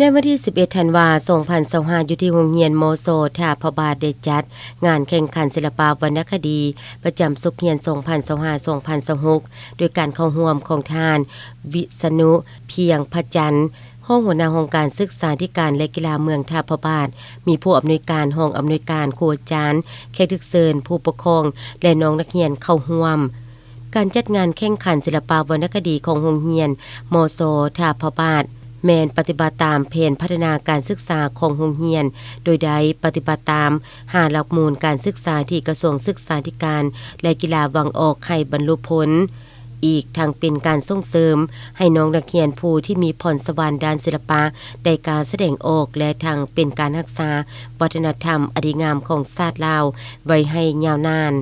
ในวันที่ 11 ธันวาคม 2025 อยู่ที่โรงเรียนโมโซท่าพระบาทได้จัดงานแข่งขันศิลปวรรณคดีประจำสุขเรียน 2025-2026 โดยการเข้าร่วมของท่าน วิษณุ เพียงพระจันทร์ห้องหัวหน้าห้องการศึกษาธิการและกีฬาเมืองท่าพระบาทมีผู้อำนวยการห้องอำนวยการครูอาจารย์แขกรับเชิญผู้ปกครองและน้องนักเรียนเข้าร่วมการจัดงานแข่งขันศิลปวรรณคดีของโรงเรียนโมโซท่าพระบาทแมนปฏิบัติตามแผนพัฒนาการศึกษาของโรงเรียนโดยใดปฏิบัติตามหลักมูลการศึกษาที่กระทรวงศึกษาธิการและกีฬาวังออกให้บรรลุผลอีกทางเป็นการส่งเสริมให้น้องนักเรียนผู้ที่มีพรสวรรค์ด้านศิลปะได้การแสดงออกและทางเป็นการรักษาวัฒนธรรมอดีงามของชาติลาวไว้ให้ยาวนาน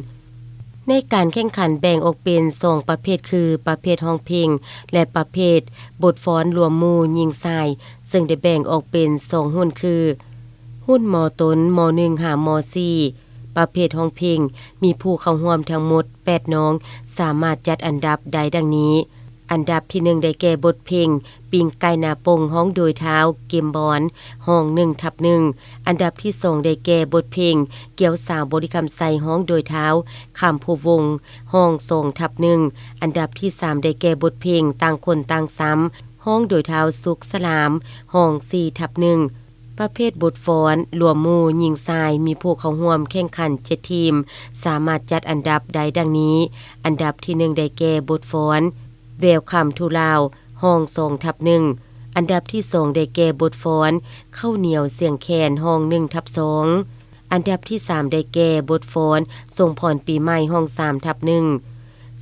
ในการแข่งขันแบ่งออกเป็น2ประเภทคือประเภทห้องเพลงและประเภทบทฟ้อนรวมหมู่หญิงชายซึ่งได้แบ่งออกเป็น2หุ้นคือหุ้นม.ต้นม.1 หาม.4 ประเภทห้องเพลงมีผู้เข้าร่วมทั้งหมด8น้องสามารถจัดอันดับได้ดังนี้อันดับที่1ได้แก่บทเพลงปิงไก่นาปงห้องโดยเท้าเกมบอนห้อง 1/1 อันดับที่2ได้แก่บทเพลงเกี่ยวสาวบริคำใส่ห้องโดยเท้าคำผู้วงห้อง 2/1 อันดับที่3ได้แก่บทเพลงต่างคนต่างซ้ำห้องโดยเท้าสุขสลามห้อง 4/1 ประเภทบทฟ้อนรวมหมู่หญิงชายมีผู้เข้าร่วมแข่งขัน7ทีมสามารถจัดอันดับได้ดังนี้อันดับที่1ได้แก่บทฟ้อนแววคำทูลาวห้อง 2/1 อันดับที่2ได้แก่บทฟ้อนข้าวเหนียวเสียงแคนห้อง 1/2 อันดับที่3ได้แก่บทฟ้อนทรงพรปีใหม่ห้อง 3/1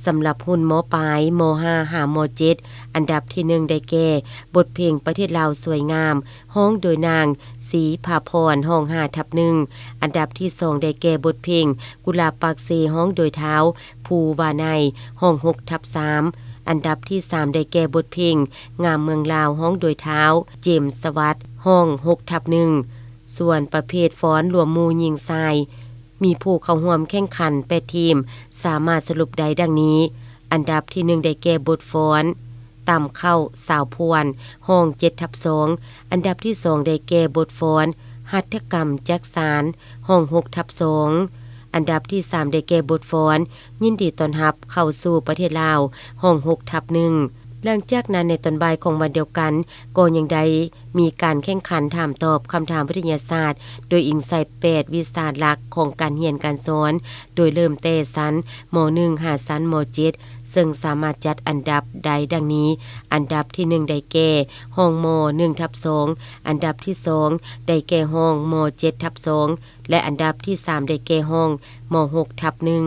สำหรับหุ้นม.ปลายม.5 หาม.7 อันดับที่1ได้แก่บทเพลงประเทศลาวสวยงามห้องโดยนางศรีภาพรห้อง 5/1 อันดับที่2ได้แก่บทเพลงกุหลาบปากเซห้องโดยเท้าภูวาในห้อง 6/3 อันดับที่3ได้แก่บทเพลงงามเมืองลาวห้องโดยเท้าเจมส์สวัสดิ์ห้อง 6/1 ส่วนประเภทฟ้อนรวมหมู่หญิงชายมีผู้เข้าร่วมแข่งขัน8ทีมสามารถสรุปได้ดังนี้อันดับที่1ได้แก่บทฟ้อนต่ำเข้าสาวพวนห้อง 7/2 อันดับที่2ได้แก่บทฟ้อนหัตถกรรมจักสานห้อง 6/2 อันดับที่3ได้แก่บทฟ้อนยินดีต้อนรับเข้าสู่ประเทศลาวห้อง 6/1 หลังจากนั้นในตอนบ่ายของวันเดียวกันก็ยังได้มีการแข่งขันถามตอบคำถามวิทยาศาสตร์โดยอิงใส่8วิชาหลักของการเรียนการสอนโดยเริ่มแต่ชั้นม.1 หาชั้นม.7 ซึ่งสามารถจัดอันดับได้ดังนี้อันดับที่1ได้แก่ห้องม.1/2 อันดับที่2ได้แก่ห้องม.7/2 และอันดับที่3ได้แก่ห้องม.6/1